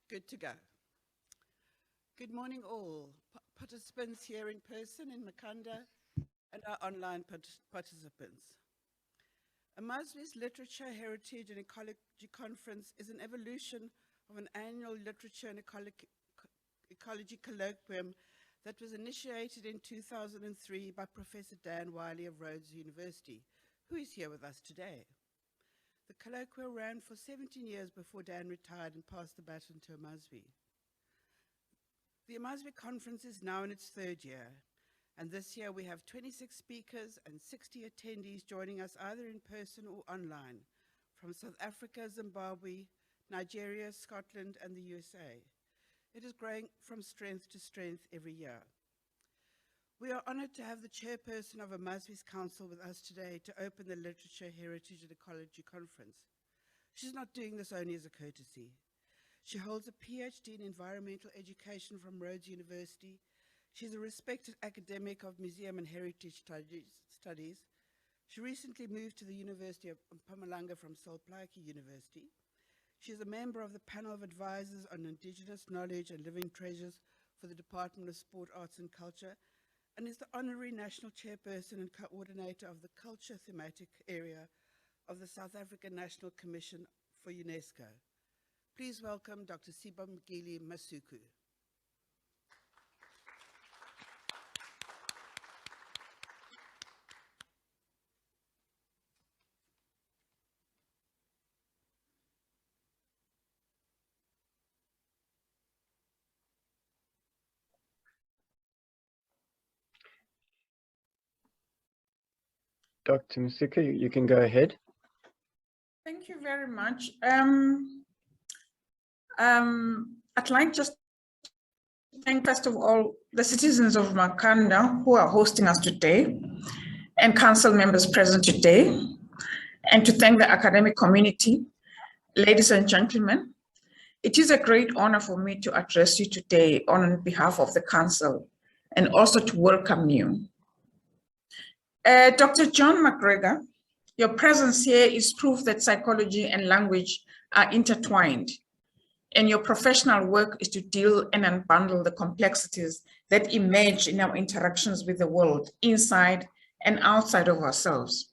Good to go. Good morning all, participants here in person in Makanda and our online participants. Amazwi's Literature, Heritage and Ecology Conference is an evolution of an annual literature and ecology colloquium that was initiated in 2003 by Professor Dan Wiley of Rhodes University, who is here with us today. The colloquium ran for 17 years before Dan retired and passed the baton to Amazwi. The Amazwi Conference is now in its third year, and this year we have 26 speakers and 60 attendees joining us either in person or online from South Africa, Zimbabwe, Nigeria, Scotland, and the USA. It is growing from strength to strength every year. We are honored to have the chairperson of Amazwi's Council with us today to open the Literature, Heritage and Ecology Conference. She's not doing this only as a courtesy. She holds a PhD in environmental education from Rhodes University. She's a respected academic of museum and heritage studies. She recently moved to the University of Mpumalanga from Solplaatje University. She is a member of the panel of advisors on indigenous knowledge and living treasures for the Department of Sport, Arts and Culture, and is the honorary national chairperson and coordinator of the culture thematic area of the South African National Commission for UNESCO. Please welcome Dr. Sibongile Masuku. Dr. Masuku, you can go ahead. Thank you very much. I'd like just to thank, first of all, the citizens of Makanda who are hosting us today and council members present today, and to thank the academic community. Ladies and gentlemen, it is a great honor for me to address you today on behalf of the council and also to welcome you. Dr. Joanne Macgregor, your presence here is proof that psychology and language are intertwined, and your professional work is to deal and unbundle the complexities that emerge in our interactions with the world, inside and outside of ourselves,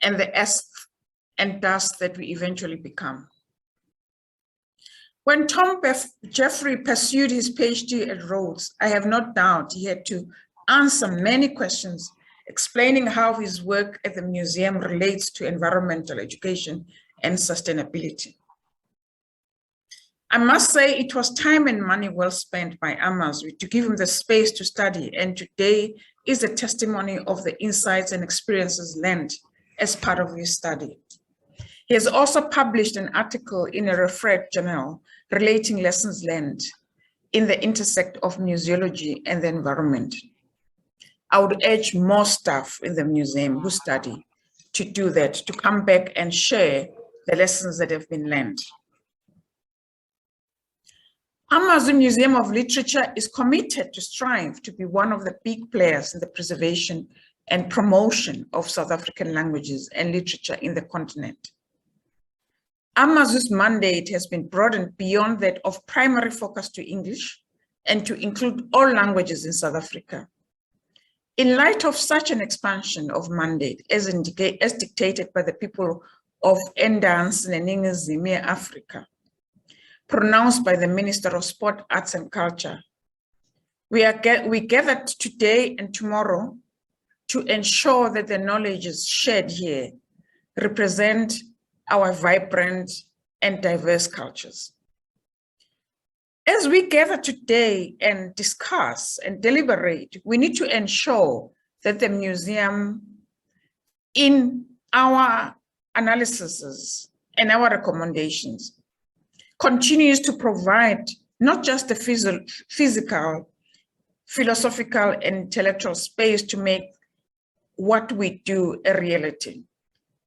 and the earth and dust that we eventually become. When Tom Jeffrey pursued his PhD at Rhodes, I have no doubt he had to answer many questions explaining how his work at the museum relates to environmental education and sustainability. I must say it was time and money well spent by Amazwi to give him the space to study, and today is a testimony of the insights and experiences learned as part of his study. He has also published an article in a referred journal relating lessons learned in the intersect of museology and the environment. I would urge more staff in the museum who study to do that, to come back and share the lessons that have been learned. Amazwi Museum of Literature is committed to strive to be one of the big players in the preservation and promotion of South African languages and literature in the continent. Amazwi's mandate has been broadened beyond that of primary focus to English and to include all languages in South Africa. In light of such an expansion of mandate, as dictated by the people of Endance Neningizimu Africa, pronounced by the Minister of Sport, Arts and Culture, we gathered today and tomorrow to ensure that the knowledge is shared here represent our vibrant and diverse cultures. As we gather today and discuss and deliberate, we need to ensure that the museum, in our analyses and our recommendations, continues to provide not just the physical, philosophical, and intellectual space to make what we do a reality,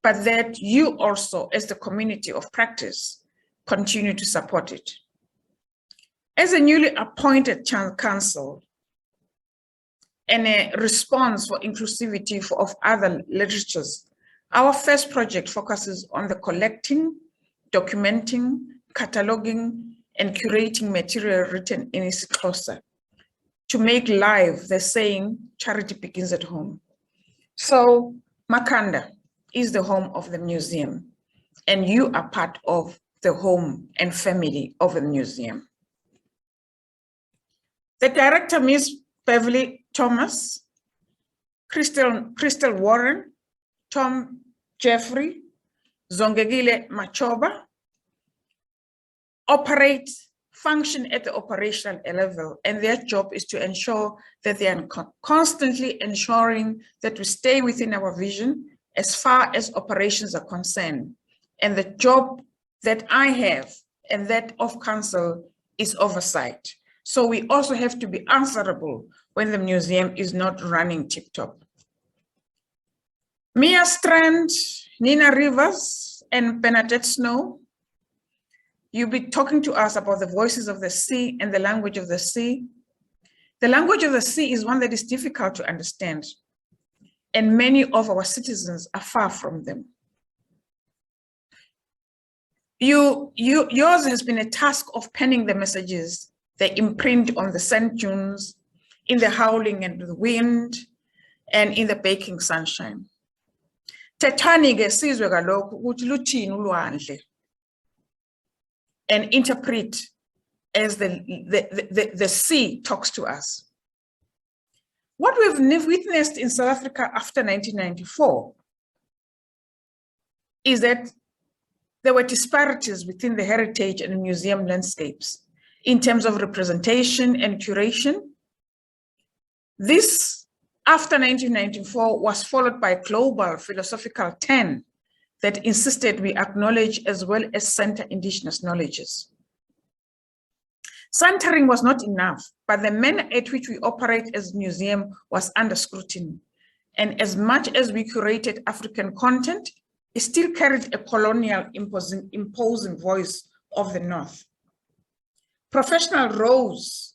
but that you also, as the community of practice, continue to support it. As a newly appointed council and a response for inclusivity of other literatures, our first project focuses on the collecting, documenting, cataloging, and curating material written in isiXhosa to make live the saying, charity begins at home. So Makhanda is the home of the museum, and you are part of the home and family of the museum. The director, Ms. Beverly Thomas, Crystal Warren, Tom Jeffrey, Zongegile Machoba, function at the operational level, and their job is to ensure that they are constantly ensuring that we stay within our vision as far as operations are concerned. And the job that I have and that of council is oversight. So we also have to be answerable when the museum is not running tip-top. Mia Strand, Nina Rivers, and Bernadette Snow, you'll be talking to us about the voices of the sea and the language of the sea. The language of the sea is one that is difficult to understand, and many of our citizens are far from them. Yours has been a task of penning the messages, the imprint on the sand dunes, in the howling and the wind, and in the baking sunshine. Tethani-ke sizwe kaloku ukuthi luthini ulwandle, and interpret as the sea talks to us. What we've witnessed in South Africa after 1994 is that there were disparities within the heritage and museum landscapes in terms of representation and curation. This, after 1994, was followed by a global philosophical turn that insisted we acknowledge as well as center indigenous knowledges. Centering was not enough, but the manner at which we operate as a museum was under scrutiny. And as much as we curated African content, it still carried a colonial imposing voice of the North. Professional rose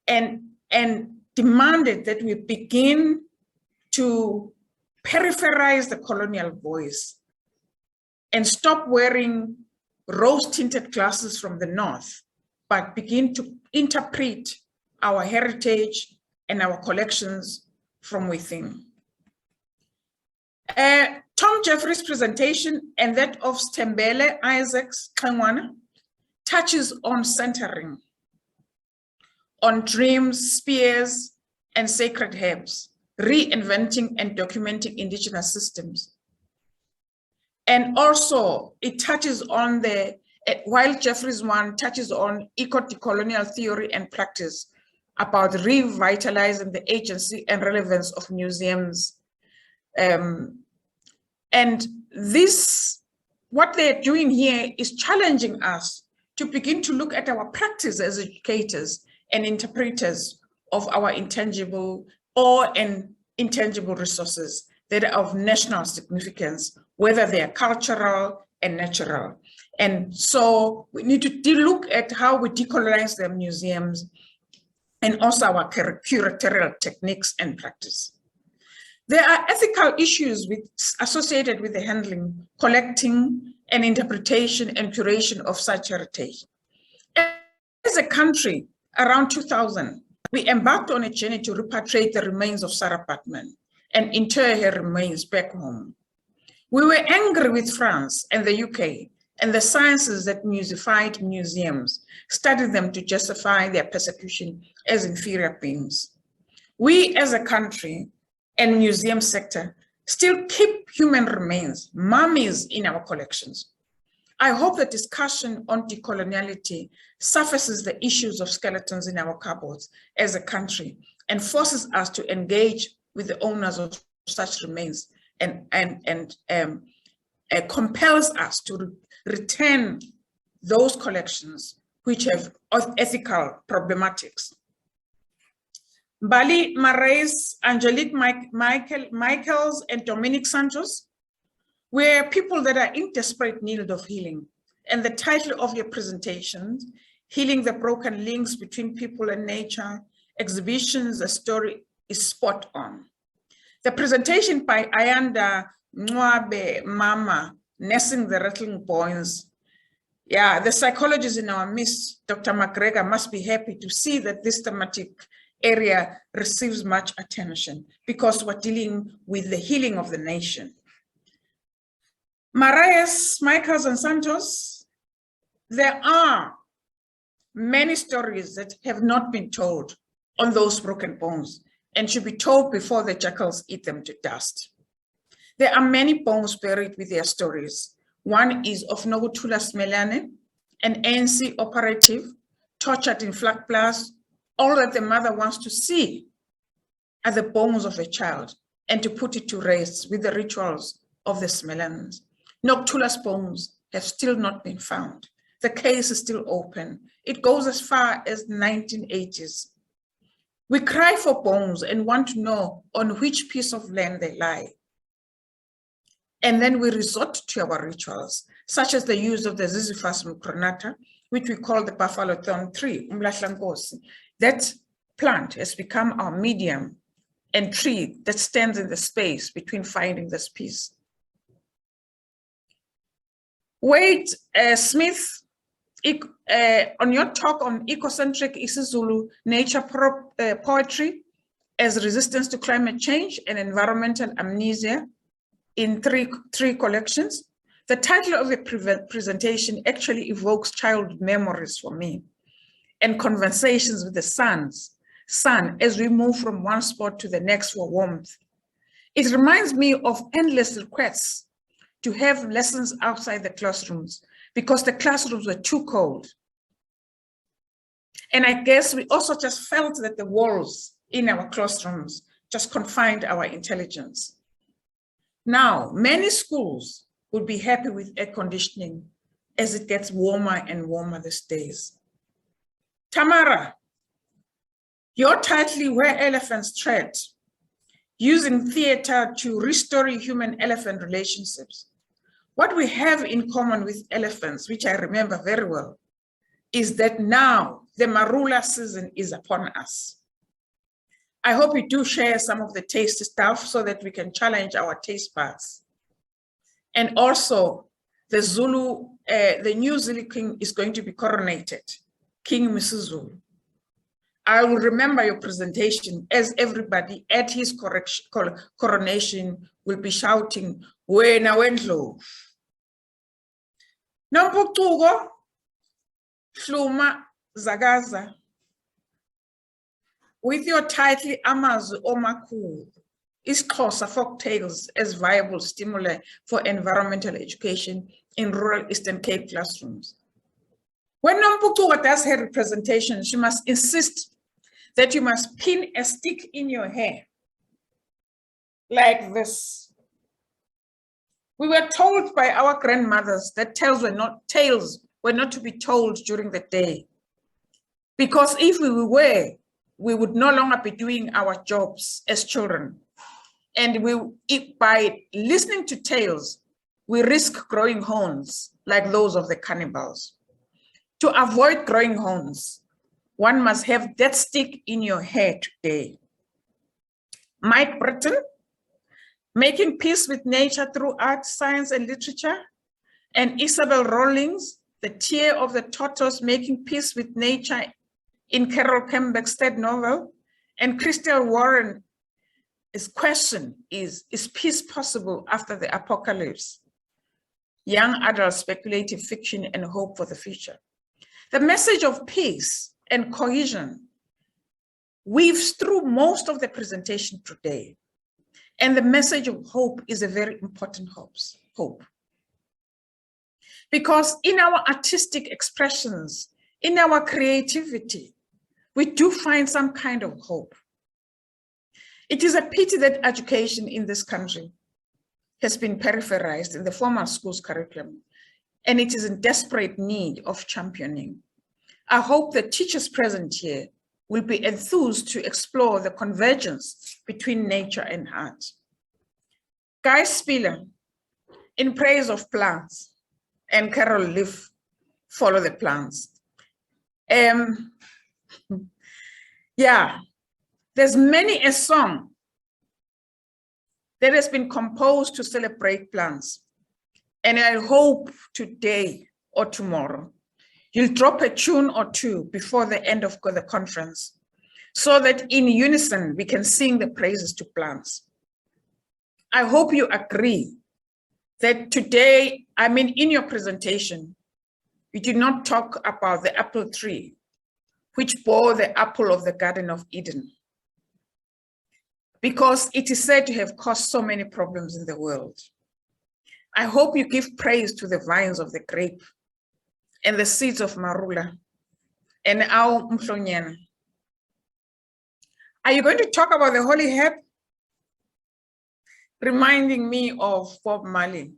and demanded that we begin to peripherize the colonial voice and stop wearing rose-tinted glasses from the North, but begin to interpret our heritage and our collections from within. Tom Jeffrey's presentation and that of Stembele Isaac's Kangwana touches on centering, on dreams, spears, and sacred herbs, reinventing and documenting indigenous systems. And also it touches on while Jeffrey's one touches on eco-decolonial theory and practice about revitalizing the agency and relevance of museums. And this, what they're doing here is challenging us to begin to look at our practice as educators and interpreters of our intangible or intangible resources that are of national significance, whether they are cultural and natural. And so we need to look at how we decolonize the museums and also our curatorial techniques and practice. There are ethical issues associated with the handling, collecting, and interpretation and curation of such heritage. As a country, around 2000, we embarked on a journey to repatriate the remains of Sarah Baartman and inter her remains back home. We were angry with France and the UK and the sciences that musified museums, studied them to justify their persecution as inferior beings. We as a country and museum sector still keep human remains, mummies in our collections. I hope the discussion on decoloniality surfaces the issues of skeletons in our cupboards as a country and forces us to engage with the owners of such remains and compels us to return those collections which have ethical problematics. Bali Marais, Angelique Michaels, and Dominic Santos were people that are in desperate need of healing. And the title of your presentation, Healing the Broken Links Between People and Nature, Exhibitions, a Story, is spot on. The presentation by Ayanda Mwabe Mama, Nursing the Rattling Bones, Yeah, the psychologists in our midst, Dr. Macgregor, must be happy to see that this thematic area receives much attention because we're dealing with the healing of the nation. Marias, Michaels, and Santos, there are many stories that have not been told on those broken bones and should be told before the jackals eat them to dust. There are many bones buried with their stories. One is of Nokuthula Smelane, an ANC operative, tortured in Flak Plus. All that the mother wants to see are the bones of a child and to put it to rest with the rituals of the Smelanes. Nokuthula's bones have still not been found. The case is still open. It goes as far as the 1980s. We cry for bones and want to know on which piece of land they lie. And then we resort to our rituals, such as the use of the Ziziphus mucronata, which we call the buffalo thorn tree, umlahlankosi. That plant has become our medium and tree that stands in the space between finding this peace. Wade Smith, on your talk on ecocentric isiZulu nature poetry as resistance to climate change and environmental amnesia in three collections, the title of the presentation actually evokes childhood memories for me and conversations with the sun as we move from one spot to the next for warmth. It reminds me of endless requests to have lessons outside the classrooms because the classrooms were too cold. And I guess we also just felt that the walls in our classrooms just confined our intelligence. Now, many schools would be happy with air conditioning as it gets warmer and warmer these days. Tamara, your title, Where Elephants Tread, using theater to restore human-elephant relationships. What we have in common with elephants, which I remember very well, is that now the marula season is upon us. I hope you do share some of the tasty stuff so that we can challenge our taste buds. And also, the Zulu, the new Zulu king is going to be coronated, King Masuku. I will remember your presentation as everybody at his coronation will be shouting, Wena Wendlo. Namputugo, Hluma Zagaza. With your title, Amazwi Omakhulu, isiXhosa folk tales as viable stimuli for environmental education in rural Eastern Cape classrooms. When Namputugo does her representation, she must insist that you must pin a stick in your hair, like this. We were told by our grandmothers that tales were not to be told during the day, because if we were, we would no longer be doing our jobs as children. And by listening to tales, we risk growing horns like those of the cannibals. To avoid growing horns, one must have that stick in your hair today. Mike Britton, Making Peace with Nature Through Art, Science, and Literature, and Isabel Rawlings, The Tear of the Tortoise, Making Peace with Nature in Carol Kembeck's third novel, and Crystal Warren's question is peace possible after the apocalypse? Young adult speculative fiction and hope for the future. The message of peace and cohesion weaves through most of the presentation today. And the message of hope is a very important hope. Because in our artistic expressions, in our creativity, we do find some kind of hope. It is a pity that education in this country has been peripherized in the formal schools curriculum, and it is in desperate need of championing. I hope the teachers present here will be enthused to explore the convergence between nature and art. Guy Spiller, In Praise of Plants, and Carol Leaf, Follow the Plants. Yeah, there's many a song that has been composed to celebrate plants. And I hope today or tomorrow. You'll drop a tune or two before the end of the conference so that in unison we can sing the praises to plants. I hope you agree that today, in your presentation, you did not talk about the apple tree, which bore the apple of the Garden of Eden, because it is said to have caused so many problems in the world. I hope you give praise to the vines of the grape and the seeds of marula and our mhlonyana. Are you going to talk about the holy herb? Reminding me of Bob Marley.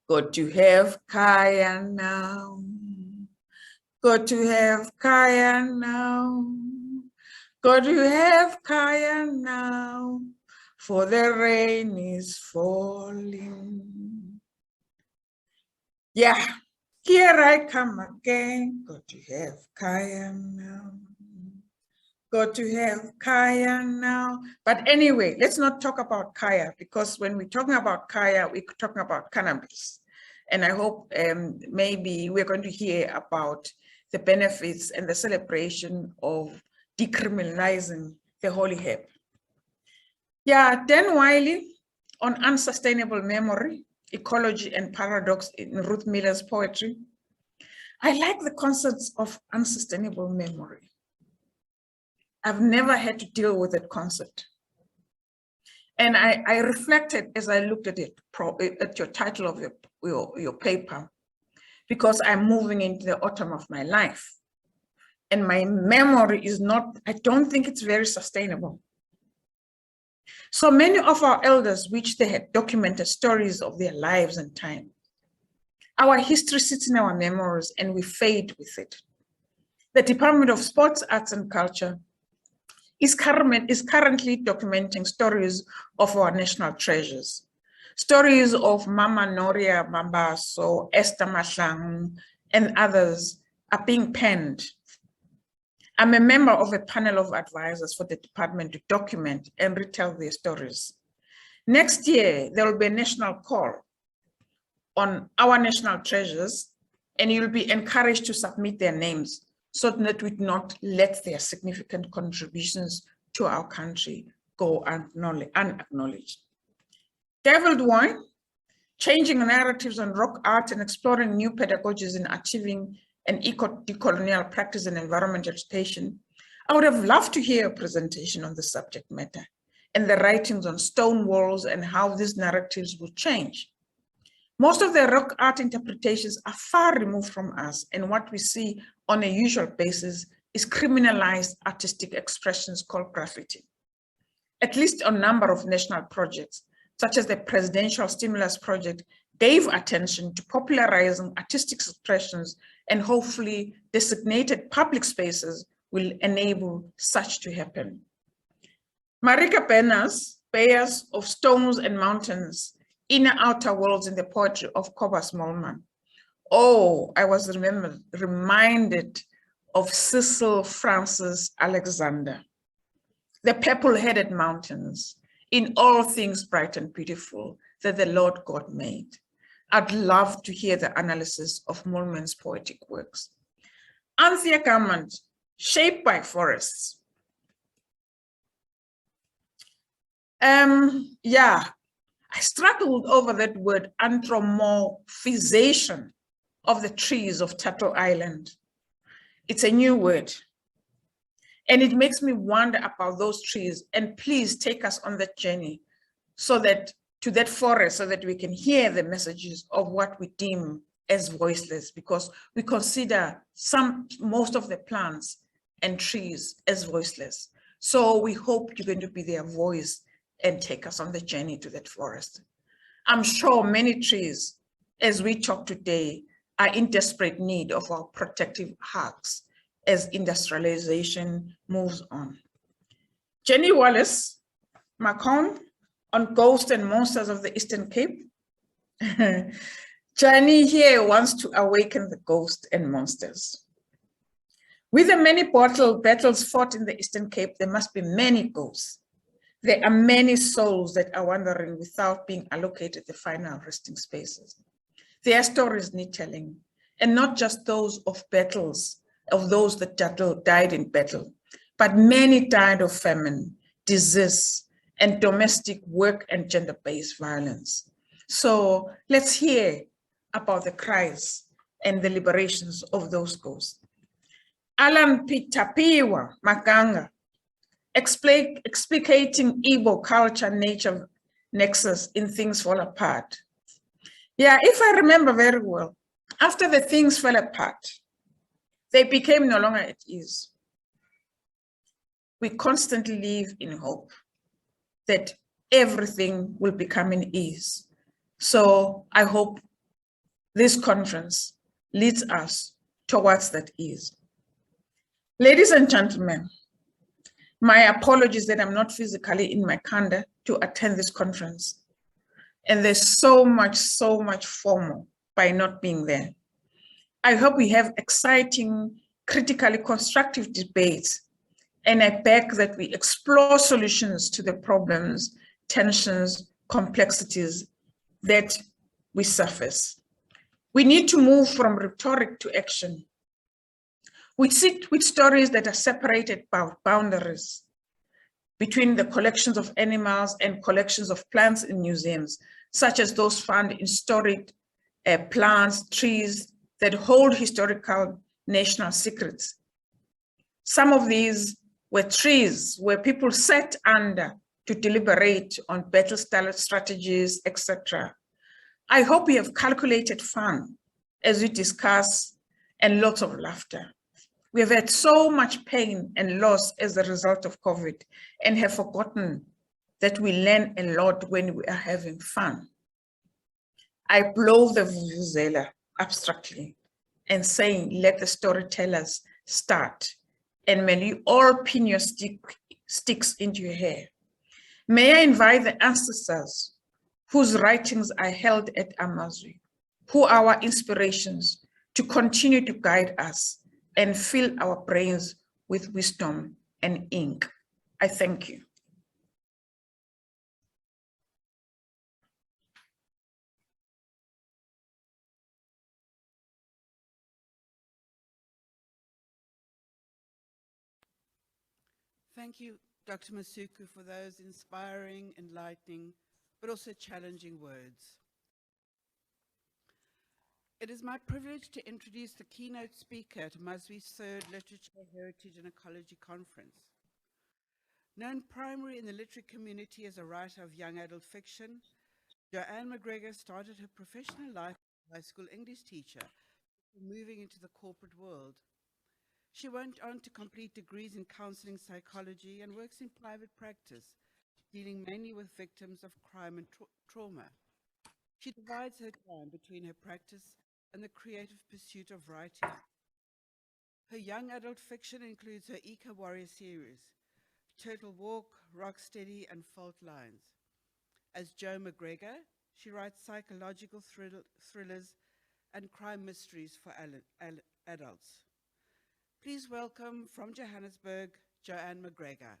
Got to have Kaya now. Got to have Kaya now. Got to have Kaya now. For the rain is falling. Yeah, here I come again. Got to have Kaya now. Got to have Kaya now. But anyway, let's not talk about Kaya, because when we're talking about Kaya, we're talking about cannabis. And I hope maybe we're going to hear about the benefits and the celebration of decriminalizing the holy herb. Yeah, Dan Wiley on unsustainable memory, ecology and paradox in Ruth Miller's poetry. I like the concepts of unsustainable memory. I've never had to deal with that concept. And I reflected as I looked at it, at your title of your paper, because I'm moving into the autumn of my life. And my memory is not, I don't think it's very sustainable. So many of our elders, which they had documented stories of their lives and time. Our history sits in our memories and we fade with it. The Department of Sports, Arts and Culture is currently documenting stories of our national treasures. Stories of Mama Noria Mambaso, Esther Mahlang, and others are being penned. I'm a member of a panel of advisors for the department to document and retell their stories. Next year, there will be a national call on our national treasures, and you'll be encouraged to submit their names so that we do not let their significant contributions to our country go unacknowledged. David Wine, changing narratives on rock art and exploring new pedagogies in achieving an eco-decolonial practice in environmental education. I would have loved to hear a presentation on the subject matter and the writings on stone walls and how these narratives will change. Most of the rock art interpretations are far removed from us, and what we see on a usual basis is criminalized artistic expressions called graffiti. At least a number of national projects, such as the Presidential Stimulus Project, gave attention to popularizing artistic expressions, and hopefully designated public spaces will enable such to happen. Marika Penna's Bayers of Stones and Mountains, Inner Outer Worlds in the poetry of Cobus Molman. Oh, I was reminded of Cecil Francis Alexander. The purple-headed mountains, in all things bright and beautiful that the Lord God made. I'd love to hear the analysis of Molman's poetic works. Anthea Gammond, Shaped by Forests. Yeah, I struggled over that word, anthropomorphization of the trees of Turtle Island. It's a new word. And it makes me wonder about those trees. And please take us on that journey so that to that forest, so that we can hear the messages of what we deem as voiceless, because we consider most of the plants and trees as voiceless. So we hope you're going to be their voice and take us on the journey to that forest. I'm sure many trees, as we talk today, are in desperate need of our protective hugs as industrialization moves on. Jenny Wallace, Macon, on Ghosts and Monsters of the Eastern Cape. Jenny here wants to awaken the ghosts and monsters. With the many battles fought in the Eastern Cape, there must be many ghosts. There are many souls that are wandering without being allocated the final resting spaces. Their stories need telling. and not just those of battles, of those that died in battle, but many died of famine, disease, and domestic work and gender-based violence. So let's hear about the cries and the liberations of those ghosts. Alan Pitapiwa Makanga, explicating Igbo culture nature nexus in Things Fall Apart. Yeah, if I remember very well, after the things fell apart, they became no longer at ease. We constantly live in hope that everything will become in ease. So I hope this conference leads us towards that ease. Ladies and gentlemen, my apologies that I'm not physically in Makanda to attend this conference. And there's so much FOMO by not being there. I hope we have exciting, critically constructive debates, and I beg that we explore solutions to the problems, tensions, complexities that we surface. We need to move from rhetoric to action. We sit with stories that are separated by boundaries between the collections of animals and collections of plants in museums, such as those found in storied plants, trees that hold historical national secrets. Some of these were trees where people sat under to deliberate on battle style strategies, etc. I hope we have calculated fun as we discuss and lots of laughter. We have had so much pain and loss as a result of COVID and have forgotten that we learn a lot when we are having fun. I blow the vuvuzela abstractly and saying, let the storytellers start. And may you all pin your sticks into your hair. May I invite the ancestors whose writings I held at Amazwi, who are our inspirations, to continue to guide us and fill our brains with wisdom and ink. I thank you. Thank you, Dr. Masuku, for those inspiring, enlightening, but also challenging words. It is my privilege to introduce the keynote speaker at Amazwi's third Literature, Heritage and Ecology Conference. Known primarily in the literary community as a writer of young adult fiction, Joanne Macgregor started her professional life as a high school English teacher before moving into the corporate world. She went on to complete degrees in counseling psychology and works in private practice, dealing mainly with victims of crime and trauma. She divides her time between her practice and the creative pursuit of writing. Her young adult fiction includes her Ecowarriors series, Turtle Walk, Rocksteady, and Fault Lines. As Jo Macgregor, she writes psychological thrillers and crime mysteries for adults. Please welcome from Johannesburg, Joanne Macgregor.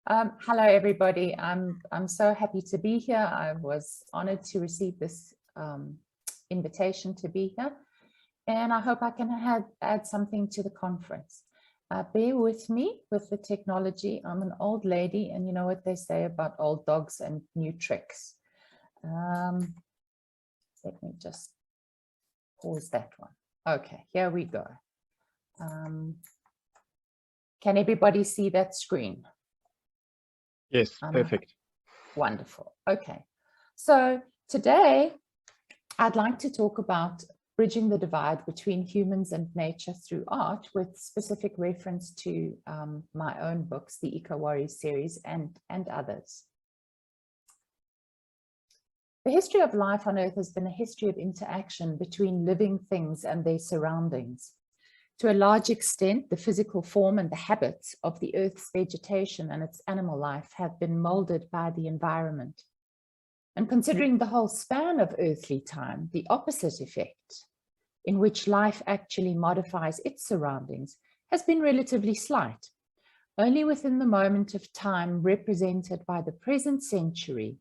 Hello, everybody. I'm so happy to be here. I was honored to receive this invitation to be here, and I hope I can add something to the conference. Bear with me with the technology. I'm an old lady, and you know what they say about old dogs and new tricks. Let me just pause that one. Okay, here we go. Can everybody see that screen? Yes, perfect. Wonderful. Okay, so today I'd like to talk about bridging the divide between humans and nature through art, with specific reference to my own books, the Ecowarriors series and others. The history of life on Earth has been a history of interaction between living things and their surroundings. To a large extent, the physical form and the habits of the Earth's vegetation and its animal life have been molded by the environment. And considering the whole span of earthly time, the opposite effect, in which life actually modifies its surroundings, has been relatively slight. Only within the moment of time represented by the present century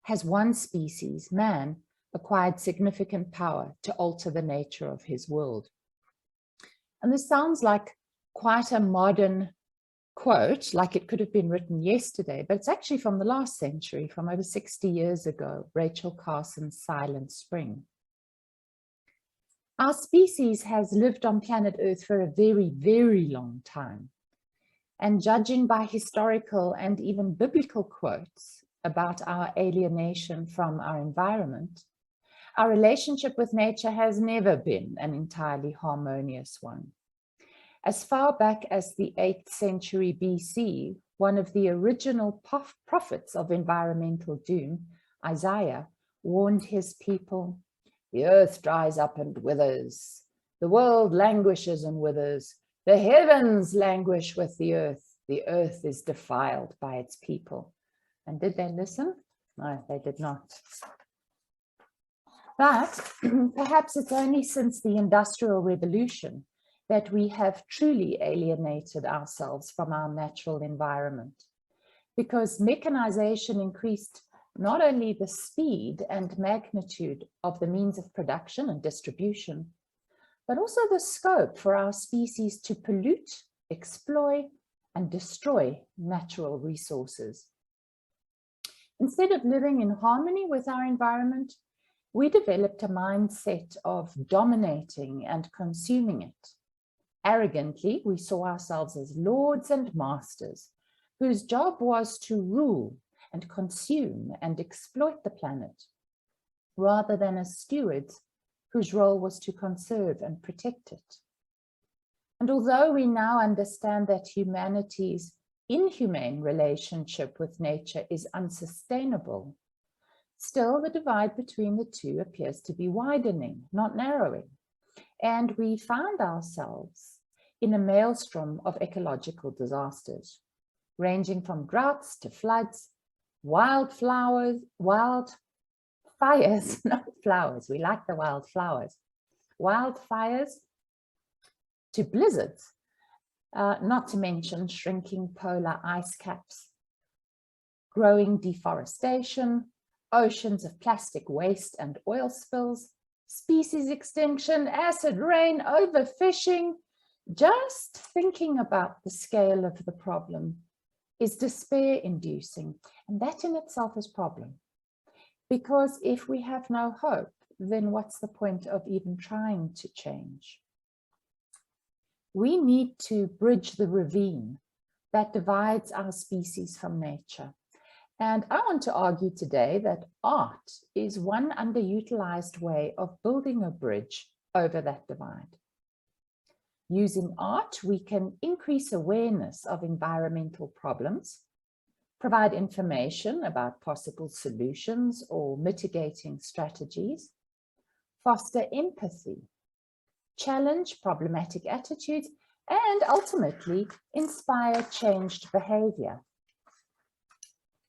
has one species, man, acquired significant power to alter the nature of his world. And this sounds like quite a modern quote, like it could have been written yesterday, but it's actually from the last century, from over 60 years ago, Rachel Carson's Silent Spring. Our species has lived on planet Earth for a very, very long time. And judging by historical and even biblical quotes about our alienation from our environment, our relationship with nature has never been an entirely harmonious one. As far back as the 8th century BC, one of the original prophets of environmental doom, Isaiah, warned his people, "The earth dries up and withers. The world languishes and withers. The heavens languish with the earth. The earth is defiled by its people." And did they listen? No, they did not. But perhaps it's only since the Industrial Revolution that we have truly alienated ourselves from our natural environment, because mechanization increased not only the speed and magnitude of the means of production and distribution, but also the scope for our species to pollute, exploit, and destroy natural resources. Instead of living in harmony with our environment, we developed a mindset of dominating and consuming it. Arrogantly, we saw ourselves as lords and masters, whose job was to rule and consume and exploit the planet, rather than as stewards whose role was to conserve and protect it. And although we now understand that humanity's inhumane relationship with nature is unsustainable, still the divide between the two appears to be widening, not narrowing. And we found ourselves in a maelstrom of ecological disasters, ranging from droughts to floods, wildfires, not flowers, we like the wildflowers, wildfires to blizzards, not to mention shrinking polar ice caps, growing deforestation, oceans of plastic waste and oil spills, species extinction, acid rain, overfishing. Just thinking about the scale of the problem is despair-inducing, and that in itself is a problem. Because if we have no hope, then what's the point of even trying to change? We need to bridge the ravine that divides our species from nature. And I want to argue today that art is one underutilized way of building a bridge over that divide. Using art, we can increase awareness of environmental problems, provide information about possible solutions or mitigating strategies, foster empathy, challenge problematic attitudes, and ultimately inspire changed behavior.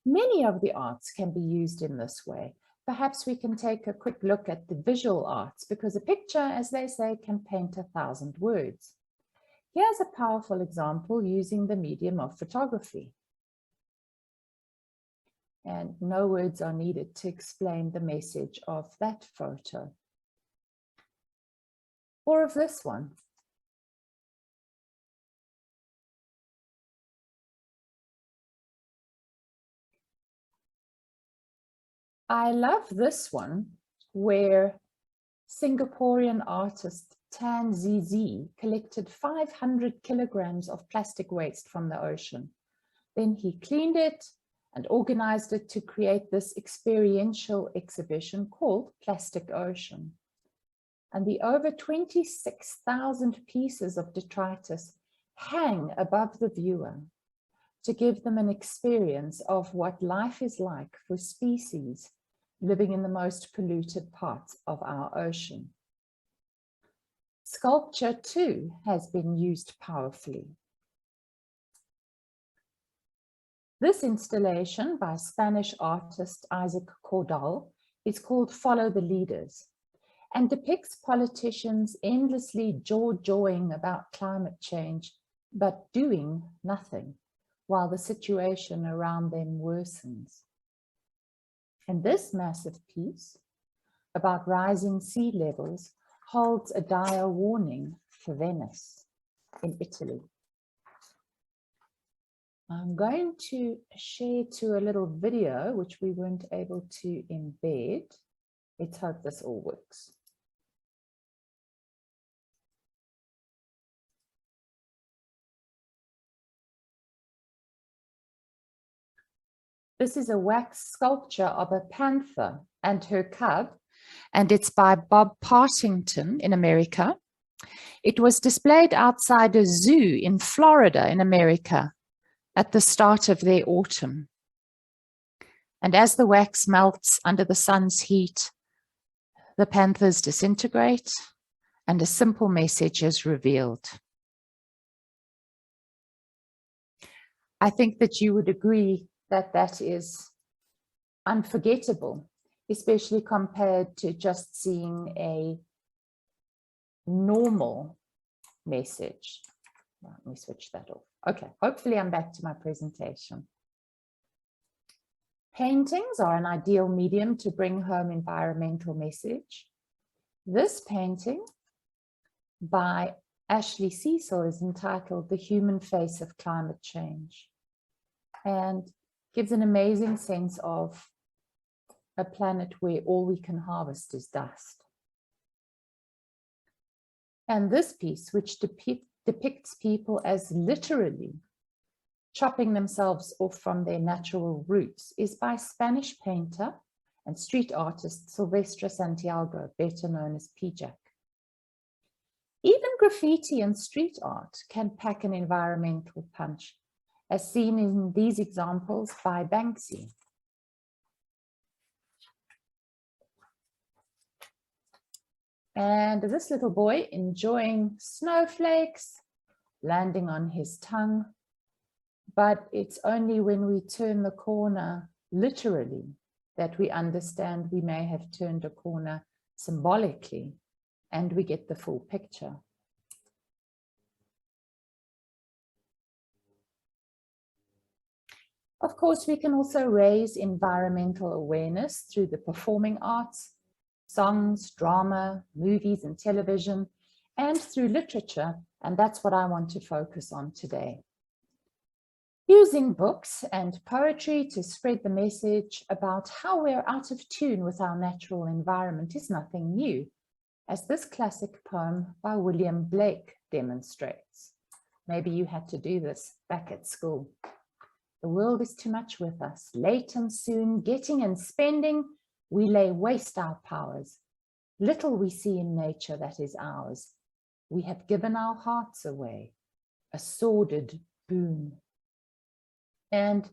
Many of the arts can be used in this way. Perhaps we can take a quick look at the visual arts, because a picture, as they say, can paint 1,000 words. Here's a powerful example using the medium of photography. And no words are needed to explain the message of that photo. Or of this one. I love this one, where Singaporean artist Tan Zizi collected 500 kilograms of plastic waste from the ocean. Then he cleaned it and organized it to create this experiential exhibition called Plastic Ocean. And the over 26,000 pieces of detritus hang above the viewer to give them an experience of what life is like for species living in the most polluted parts of our ocean. Sculpture, too, has been used powerfully. This installation by Spanish artist Isaac Cordal is called Follow the Leaders and depicts politicians endlessly jaw-jawing about climate change, but doing nothing, while the situation around them worsens. And this massive piece about rising sea levels holds a dire warning for Venice in Italy. I'm going to share to a little video which we weren't able to embed. Let's hope this all works. This is a wax sculpture of a panther and her cub, and it's by Bob Partington in America. It was displayed outside a zoo in Florida in America at the start of their autumn. And as the wax melts under the sun's heat, the panthers disintegrate and a simple message is revealed. I think that you would agree that that is unforgettable, especially compared to just seeing a normal message. Let me switch that off. Okay, hopefully I'm back to my presentation. Paintings are an ideal medium to bring home environmental message. This painting by Ashley Cecil is entitled The Human Face of Climate Change, and gives an amazing sense of a planet where all we can harvest is dust. And this piece, which depicts people as literally chopping themselves off from their natural roots, is by Spanish painter and street artist Silvestre Santiago, better known as P-Jack. Even graffiti and street art can pack an environmental punch, as seen in these examples by Banksy. And this little boy enjoying snowflakes landing on his tongue. But it's only when we turn the corner literally that we understand we may have turned a corner symbolically, and we get the full picture. Of course, we can also raise environmental awareness through the performing arts, songs, drama, movies and television, and through literature, and that's what I want to focus on today. Using books and poetry to spread the message about how we're out of tune with our natural environment is nothing new, as this classic poem by William Blake demonstrates. Maybe you had to do this back at school. The world is too much with us, late and soon, getting and spending, we lay waste our powers. Little we see in nature that is ours. We have given our hearts away, a sordid boon. And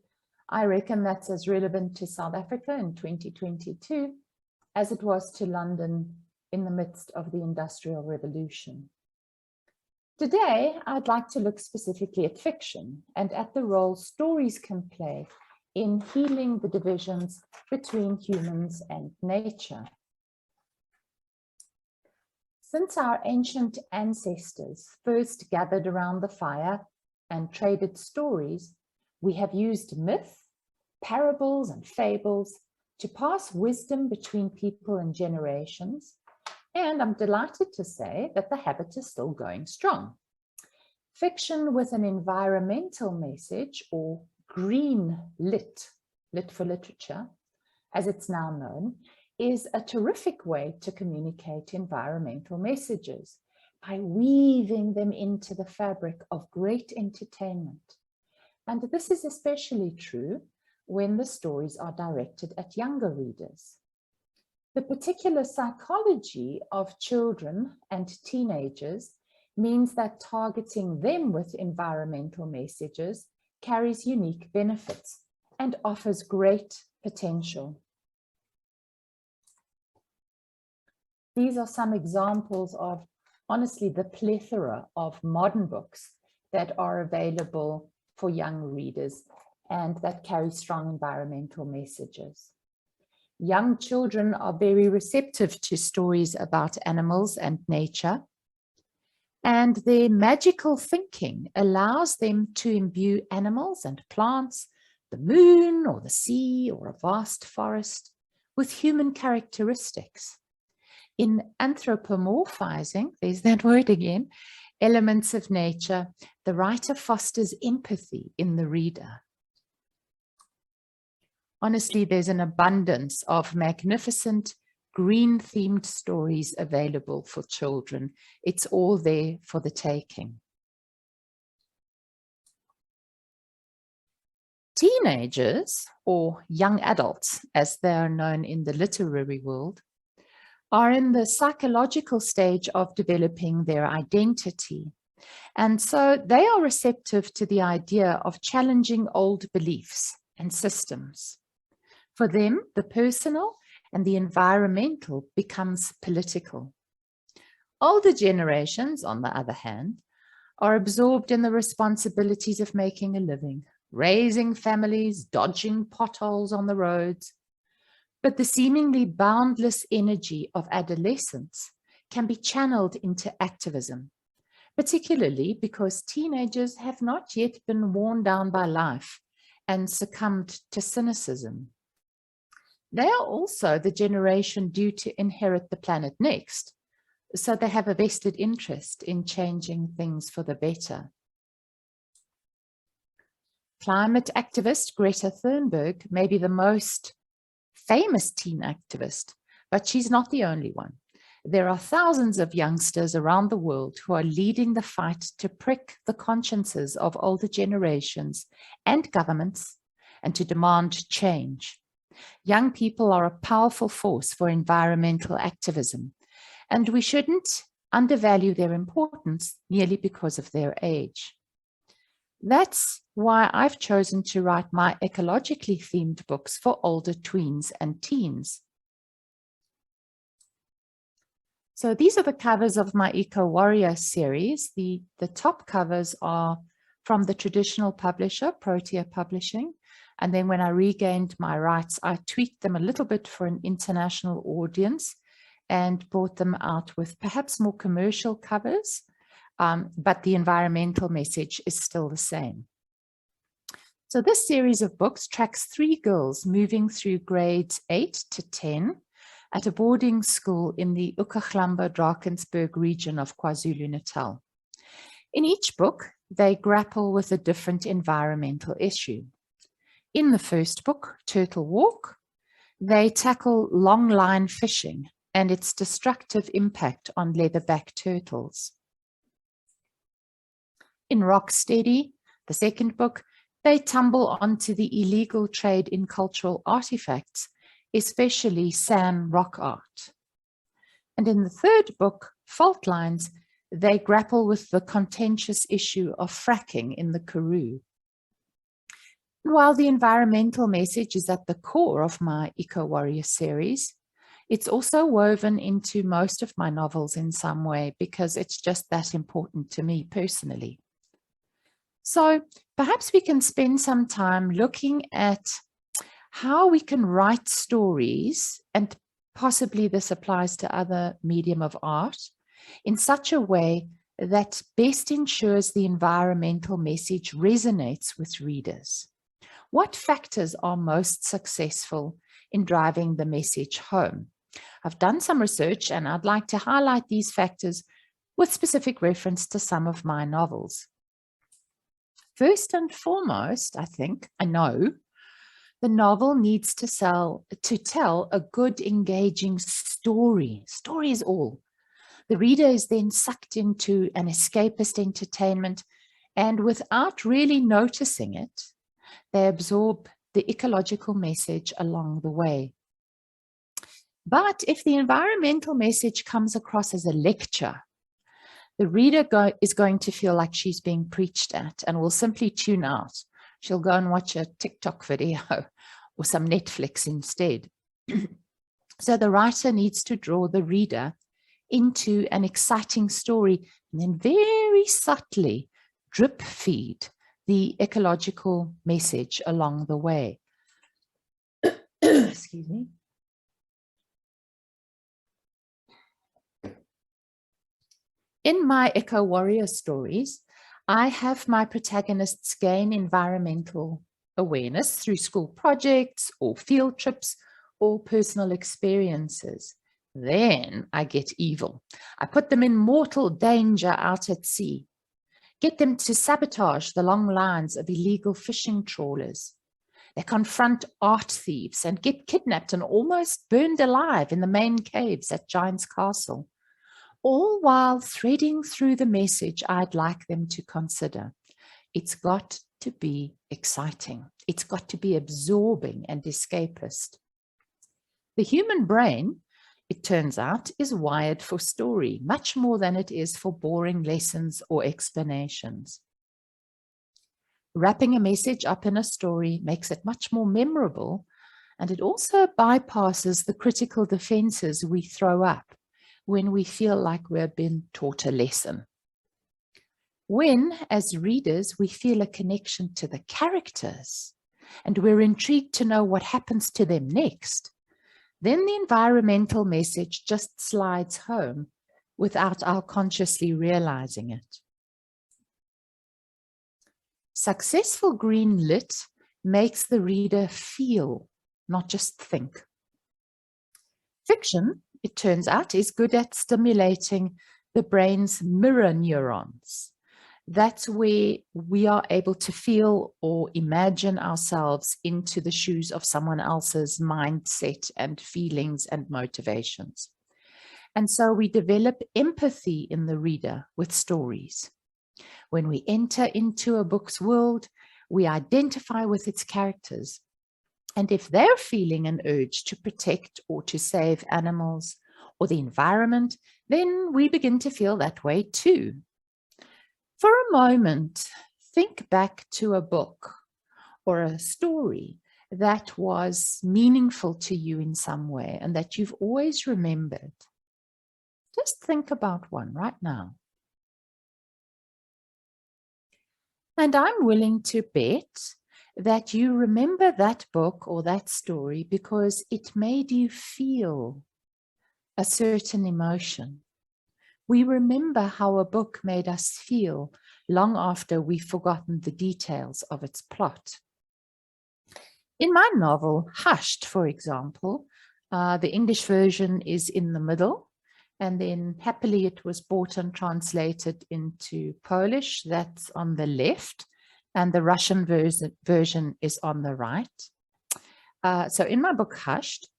I reckon that's as relevant to South Africa in 2022 as it was to London in the midst of the Industrial Revolution. Today, I'd like to look specifically at fiction and at the role stories can play in healing the divisions between humans and nature. Since our ancient ancestors first gathered around the fire and traded stories, we have used myth, parables, and fables to pass wisdom between people and generations. And I'm delighted to say that the habit is still going strong. Fiction with an environmental message, or green lit for literature, as it's now known, is a terrific way to communicate environmental messages by weaving them into the fabric of great entertainment. And this is especially true when the stories are directed at younger readers. The particular psychology of children and teenagers means that targeting them with environmental messages carries unique benefits and offers great potential. These are some examples of, honestly, the plethora of modern books that are available for young readers and that carry strong environmental messages. Young children are very receptive to stories about animals and nature, and their magical thinking allows them to imbue animals and plants, the moon or the sea or a vast forest, with human characteristics. In anthropomorphizing, there's that word again, elements of nature, the writer fosters empathy in the reader. Honestly, there's an abundance of magnificent green-themed stories available for children. It's all there for the taking. Teenagers, or young adults, as they are known in the literary world, are in the psychological stage of developing their identity. And so they are receptive to the idea of challenging old beliefs and systems. For them, the personal and the environmental becomes political. Older generations, on the other hand, are absorbed in the responsibilities of making a living, raising families, dodging potholes on the roads. But the seemingly boundless energy of adolescence can be channeled into activism, particularly because teenagers have not yet been worn down by life and succumbed to cynicism. They are also the generation due to inherit the planet next, so they have a vested interest in changing things for the better. Climate activist Greta Thunberg may be the most famous teen activist, but she's not the only one. There are thousands of youngsters around the world who are leading the fight to prick the consciences of older generations and governments and to demand change. Young people are a powerful force for environmental activism, and we shouldn't undervalue their importance merely because of their age. That's why I've chosen to write my ecologically themed books for older tweens and teens. So these are the covers of my Ecowarriors series. The top covers are from the traditional publisher, Protea Publishing. And then when I regained my rights, I tweaked them a little bit for an international audience and brought them out with perhaps more commercial covers, but the environmental message is still the same. So this series of books tracks 3 girls moving through grades 8 to 10 at a boarding school in the Ukhahlamba-Drakensberg region of KwaZulu-Natal. In each book, they grapple with a different environmental issue. In the first book, Turtle Walk, they tackle longline fishing and its destructive impact on leatherback turtles. In Rocksteady, the second book, they tumble onto the illegal trade in cultural artifacts, especially San rock art. And in the third book, Fault Lines, they grapple with the contentious issue of fracking in the Karoo. While the environmental message is at the core of my Ecowarrior series, it's also woven into most of my novels in some way because it's just that important to me personally. So perhaps we can spend some time looking at how we can write stories, and possibly this applies to other medium of art, in such a way that best ensures the environmental message resonates with readers. What factors are most successful in driving the message home? I've done some research and I'd like to highlight these factors with specific reference to some of my novels. First and foremost, I know, the novel needs to tell a good, engaging story. Story is all. The reader is then sucked into an escapist entertainment, and without really noticing it, they absorb the ecological message along the way. But if the environmental message comes across as a lecture, the reader is going to feel like she's being preached at and will simply tune out. She'll go and watch a TikTok video or some Netflix instead. So the writer needs to draw the reader into an exciting story and then very subtly drip feed the ecological message along the way. Excuse me. In my Ecowarrior stories, I have my protagonists gain environmental awareness through school projects or field trips or personal experiences, then I get evil. I put them in mortal danger out at sea, get them to sabotage the long lines of illegal fishing trawlers. They confront art thieves and get kidnapped and almost burned alive in the main caves at Giant's Castle, all while threading through the message I'd like them to consider. It's got to be exciting. It's got to be absorbing and escapist. The human brain, it turns out, is wired for story, much more than it is for boring lessons or explanations. Wrapping a message up in a story makes it much more memorable, and it also bypasses the critical defenses we throw up when we feel like we've been taught a lesson. When, as readers, we feel a connection to the characters and we're intrigued to know what happens to them next, then the environmental message just slides home without our consciously realizing it. Successful green lit makes the reader feel, not just think. Fiction, it turns out, is good at stimulating the brain's mirror neurons. That's where we are able to feel or imagine ourselves into the shoes of someone else's mindset and feelings and motivations. And so we develop empathy in the reader with stories. When we enter into a book's world, we identify with its characters. And if they're feeling an urge to protect or to save animals or the environment, then we begin to feel that way too. For a moment, think back to a book or a story that was meaningful to you in some way and that you've always remembered. Just think about one right now. And I'm willing to bet that you remember that book or that story because it made you feel a certain emotion. We remember how a book made us feel long after we've forgotten the details of its plot. In my novel, Hushed, for example, the English version is in the middle, and then happily it was bought and translated into Polish. That's on the left, and the Russian version is on the right. So in my book, Hushed,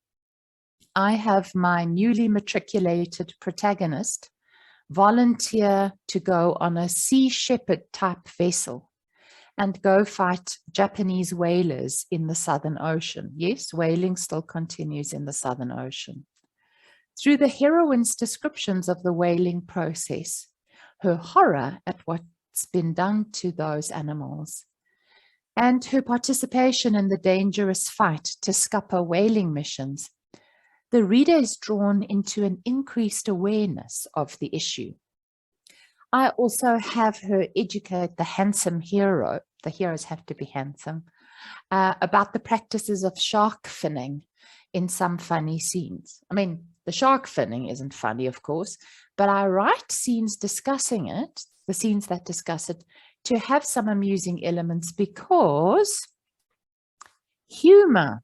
I have my newly matriculated protagonist volunteer to go on a Sea Shepherd type vessel and go fight Japanese whalers in the Southern Ocean. Yes, whaling still continues in the Southern Ocean. Through the heroine's descriptions of the whaling process, her horror at what's been done to those animals, and her participation in the dangerous fight to scupper whaling missions, the reader is drawn into an increased awareness of the issue. I also have her educate the handsome hero, the heroes have to be handsome, about the practices of shark finning in some funny scenes. I mean, the shark finning isn't funny, of course, but I write scenes discussing it, the scenes that discuss it, to have some amusing elements because humor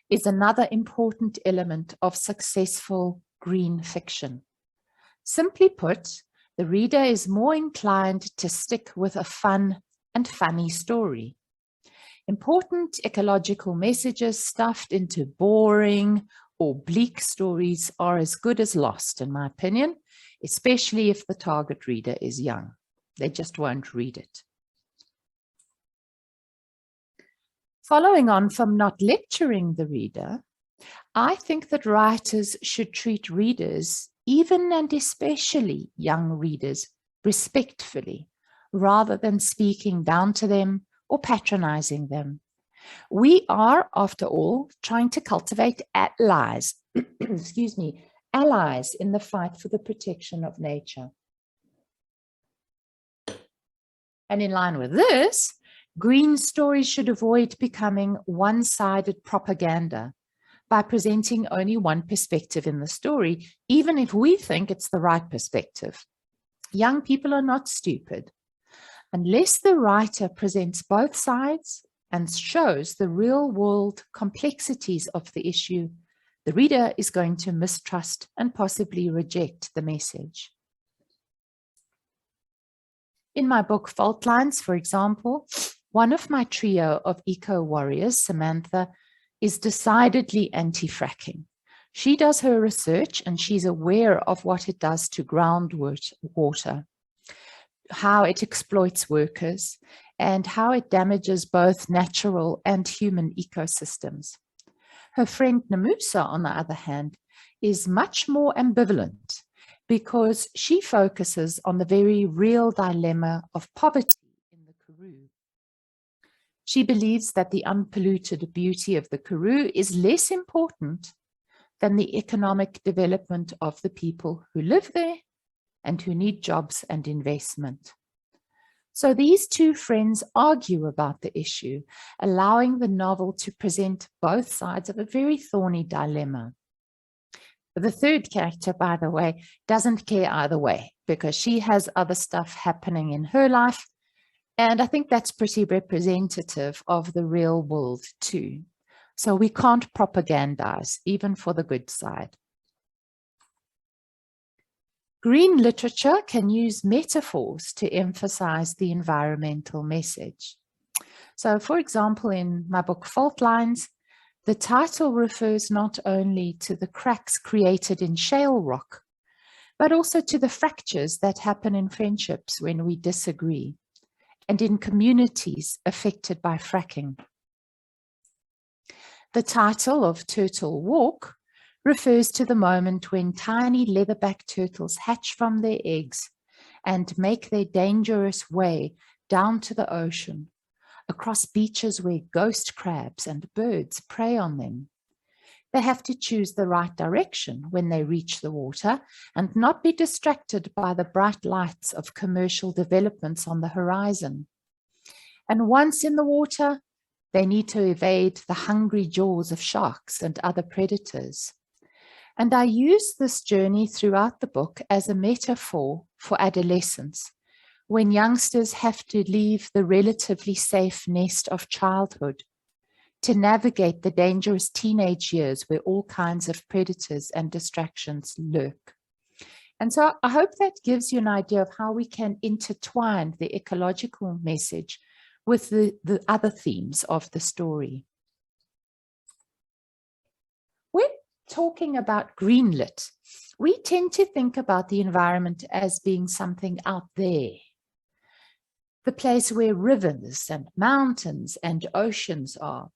is another important element of successful green fiction. Simply put, the reader is more inclined to stick with a fun and funny story. Important ecological messages stuffed into boring or bleak stories are as good as lost, in my opinion, especially if the target reader is young. They just won't read it. Following on from not lecturing the reader, I think that writers should treat readers, even and especially young readers, respectfully, rather than speaking down to them or patronizing them. We are, after all, trying to cultivate allies, allies in the fight for the protection of nature. And in line with this, green stories should avoid becoming one-sided propaganda by presenting only one perspective in the story, even if we think it's the right perspective. Young people are not stupid. Unless the writer presents both sides and shows the real-world complexities of the issue, the reader is going to mistrust and possibly reject the message. In my book, Fault Lines, for example, one of my trio of eco-warriors, Samantha, is decidedly anti-fracking. She does her research and she's aware of what it does to groundwater, how it exploits workers, and how it damages both natural and human ecosystems. Her friend Namusa, on the other hand, is much more ambivalent because she focuses on the very real dilemma of poverty in the Karoo. She believes that the unpolluted beauty of the Karoo is less important than the economic development of the people who live there and who need jobs and investment. So these two friends argue about the issue, allowing the novel to present both sides of a very thorny dilemma. The third character, by the way, doesn't care either way because she has other stuff happening in her life. And I think that's pretty representative of the real world too. So we can't propagandize, even for the good side. Green literature can use metaphors to emphasize the environmental message. So, for example, in my book, Fault Lines, the title refers not only to the cracks created in shale rock, but also to the fractures that happen in friendships when we disagree and in communities affected by fracking. The title of Turtle Walk refers to the moment when tiny leatherback turtles hatch from their eggs and make their dangerous way down to the ocean, across beaches where ghost crabs and birds prey on them. They have to choose the right direction when they reach the water and not be distracted by the bright lights of commercial developments on the horizon. And once in the water, they need to evade the hungry jaws of sharks and other predators. And I use this journey throughout the book as a metaphor for adolescence, when youngsters have to leave the relatively safe nest of childhood to navigate the dangerous teenage years where all kinds of predators and distractions lurk. And so I hope that gives you an idea of how we can intertwine the ecological message with the other themes of the story. When talking about greenlit, we tend to think about the environment as being something out there, the place where rivers and mountains and oceans are.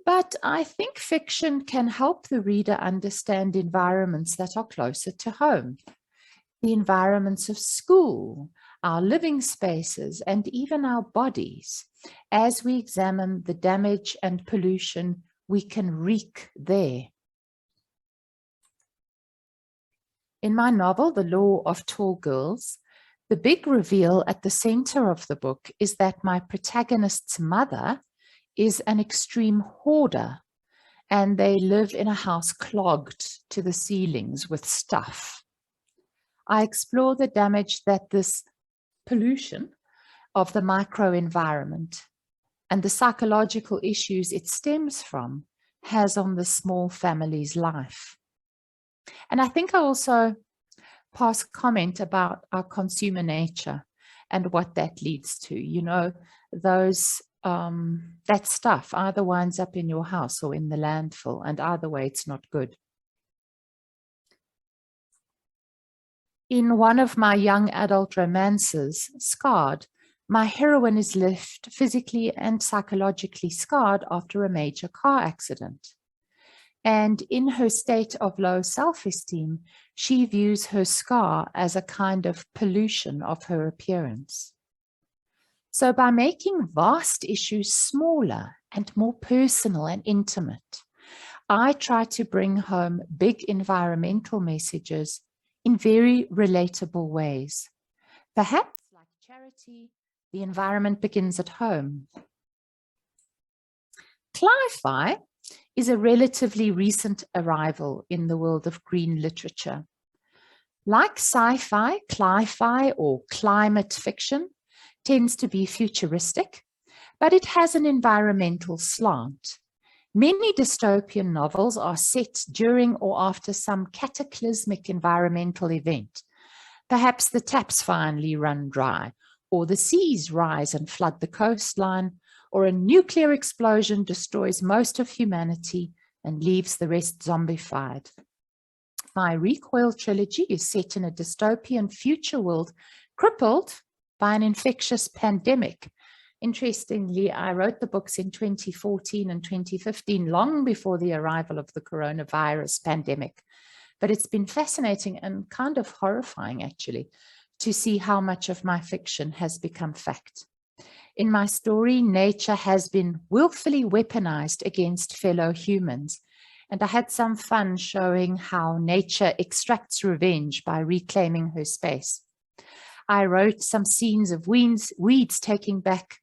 But I think fiction can help the reader understand environments that are closer to home, the environments of school, our living spaces, and even our bodies, as we examine the damage and pollution we can wreak there. In my novel, The Law of Tall Girls, the big reveal at the center of the book is that my protagonist's mother is an extreme hoarder, and they live in a house clogged to the ceilings with stuff. I explore the damage that this pollution of the microenvironment and the psychological issues it stems from has on the small family's life. And I think I also pass comment about our consumer nature and what that leads to. You know, those that stuff either winds up in your house or in the landfill, and either way it's not good. In one of my young adult romances, Scarred, my heroine is left physically and psychologically scarred after a major car accident. And in her state of low self-esteem, she views her scar as a kind of pollution of her appearance. So by making vast issues smaller and more personal and intimate, I try to bring home big environmental messages in very relatable ways. Perhaps like charity, the environment begins at home. Cli-fi is a relatively recent arrival in the world of green literature. Like sci-fi, cli-fi or climate fiction tends to be futuristic, but it has an environmental slant. Many dystopian novels are set during or after some cataclysmic environmental event. Perhaps the taps finally run dry, or the seas rise and flood the coastline, or a nuclear explosion destroys most of humanity and leaves the rest zombified. My Recoil trilogy is set in a dystopian future world crippled by an infectious pandemic. Interestingly, I wrote the books in 2014 and 2015, long before the arrival of the coronavirus pandemic. But it's been fascinating and kind of horrifying, actually, to see how much of my fiction has become fact. In my story, nature has been willfully weaponized against fellow humans. And I had some fun showing how nature extracts revenge by reclaiming her space. I wrote some scenes of weeds taking back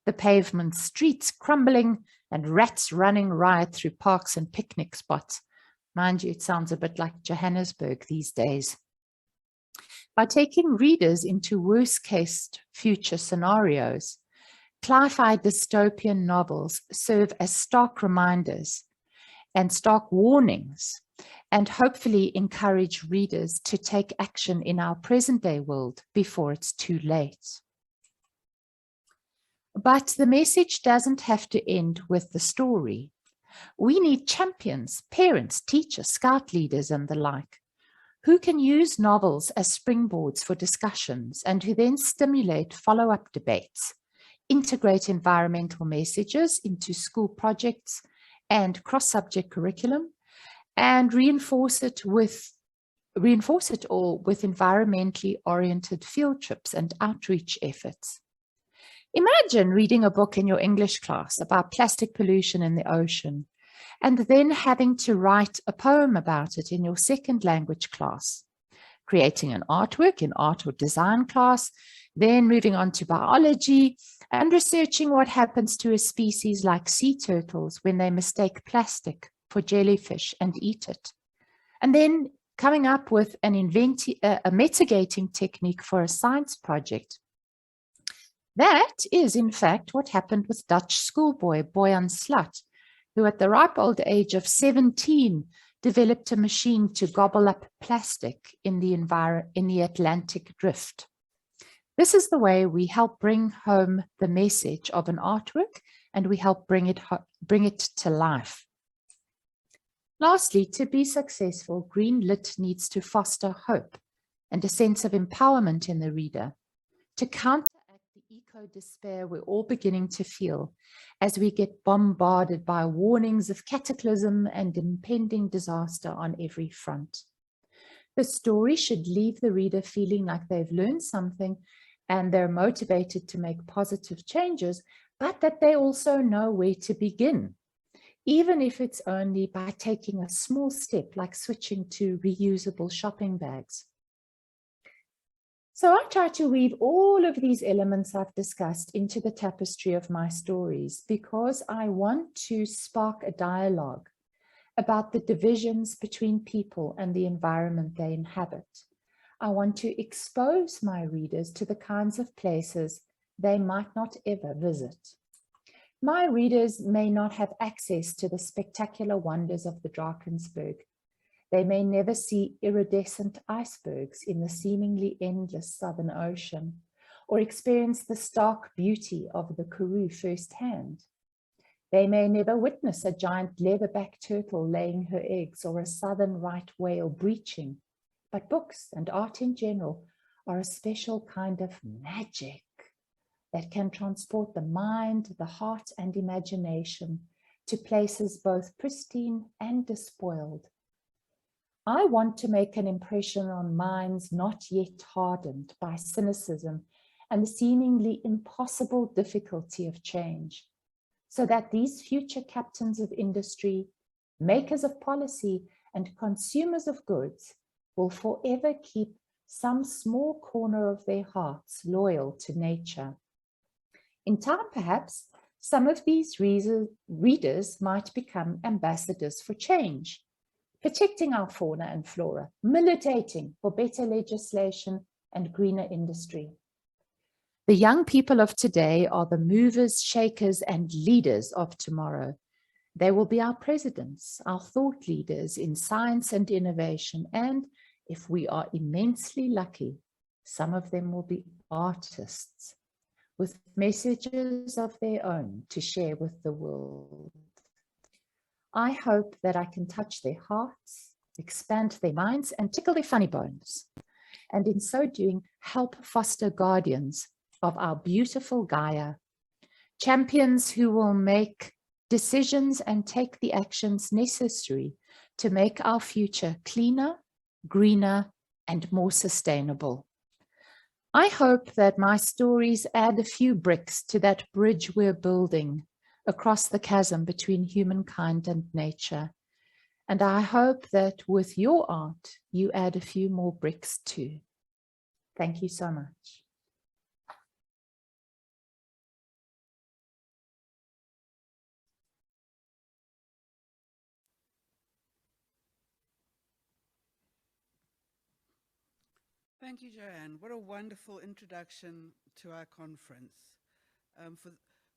the pavement, streets crumbling, and rats running riot through parks and picnic spots. Mind you, it sounds a bit like Johannesburg these days. By taking readers into worst-case future scenarios, sci-fi dystopian novels serve as stark reminders and stark warnings, and hopefully encourage readers to take action in our present-day world before it's too late. But the message doesn't have to end with the story. We need champions, parents, teachers, scout leaders, and the like, who can use novels as springboards for discussions and who then stimulate follow-up debates, integrate environmental messages into school projects and cross-subject curriculum, and reinforce it all with environmentally oriented field trips and outreach efforts. Imagine reading a book in your English class about plastic pollution in the ocean, and then having to write a poem about it in your second language class, creating an artwork in art or design class, then moving on to biology and researching what happens to a species like sea turtles when they mistake plastic for jellyfish and eat it. And then coming up with a mitigating technique for a science project. That is, in fact, what happened with Dutch schoolboy Boyan Slat, who at the ripe old age of 17 developed a machine to gobble up plastic in the Atlantic drift. This is the way we help bring home the message of an artwork, and we help bring it to life. Lastly, to be successful, Green Lit needs to foster hope and a sense of empowerment in the reader, to counteract the eco-despair we're all beginning to feel as we get bombarded by warnings of cataclysm and impending disaster on every front. The story should leave the reader feeling like they've learned something and they're motivated to make positive changes, but that they also know where to begin, even if it's only by taking a small step like switching to reusable shopping bags. So I try to weave all of these elements I've discussed into the tapestry of my stories because I want to spark a dialogue about the divisions between people and the environment they inhabit. I want to expose my readers to the kinds of places they might not ever visit. My readers may not have access to the spectacular wonders of the Drakensberg. They may never see iridescent icebergs in the seemingly endless Southern Ocean, or experience the stark beauty of the Karoo firsthand. They may never witness a giant leatherback turtle laying her eggs or a southern right whale breaching, but books and art in general are a special kind of magic that can transport the mind, the heart, and imagination to places both pristine and despoiled. I want to make an impression on minds not yet hardened by cynicism and the seemingly impossible difficulty of change, so that these future captains of industry, makers of policy, and consumers of goods will forever keep some small corner of their hearts loyal to nature. In time, perhaps, some of these readers might become ambassadors for change, protecting our fauna and flora, militating for better legislation and greener industry. The young people of today are the movers, shakers, and leaders of tomorrow. They will be our presidents, our thought leaders in science and innovation, and if we are immensely lucky, some of them will be artists with messages of their own to share with the world. I hope that I can touch their hearts, expand their minds, and tickle their funny bones, and in so doing, help foster guardians of our beautiful Gaia, champions who will make decisions and take the actions necessary to make our future cleaner, greener, and more sustainable. I hope that my stories add a few bricks to that bridge we're building across the chasm between humankind and nature. And I hope that with your art, you add a few more bricks too. Thank you so much. Thank you, Joanne. What a wonderful introduction to our conference.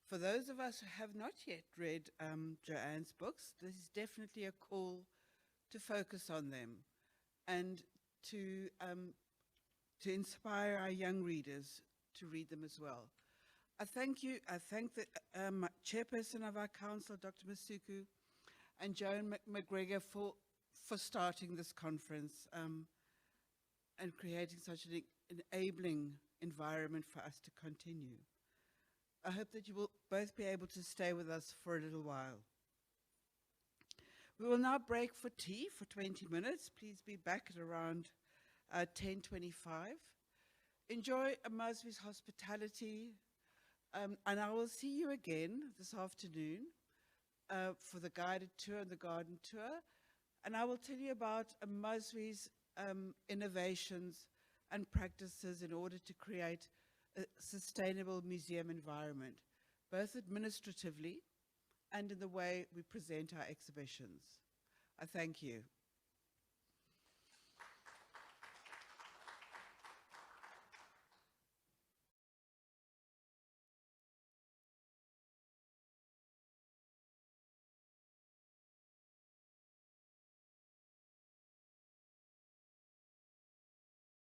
For those of us who have not yet read Joanne's books, this is definitely a call to focus on them and to inspire our young readers to read them as well. I thank the chairperson of our council, Dr. Masuku, and Joanne Macgregor for starting this conference and creating such an enabling environment for us to continue. I hope that you will both be able to stay with us for a little while. We will now break for tea for 20 minutes. Please be back at around 10:25. Enjoy Amazwi's hospitality, and I will see you again this afternoon for the guided tour and the garden tour. And I will tell you about Amazwi's innovations and practices in order to create a sustainable museum environment, both administratively and in the way we present our exhibitions. I thank you.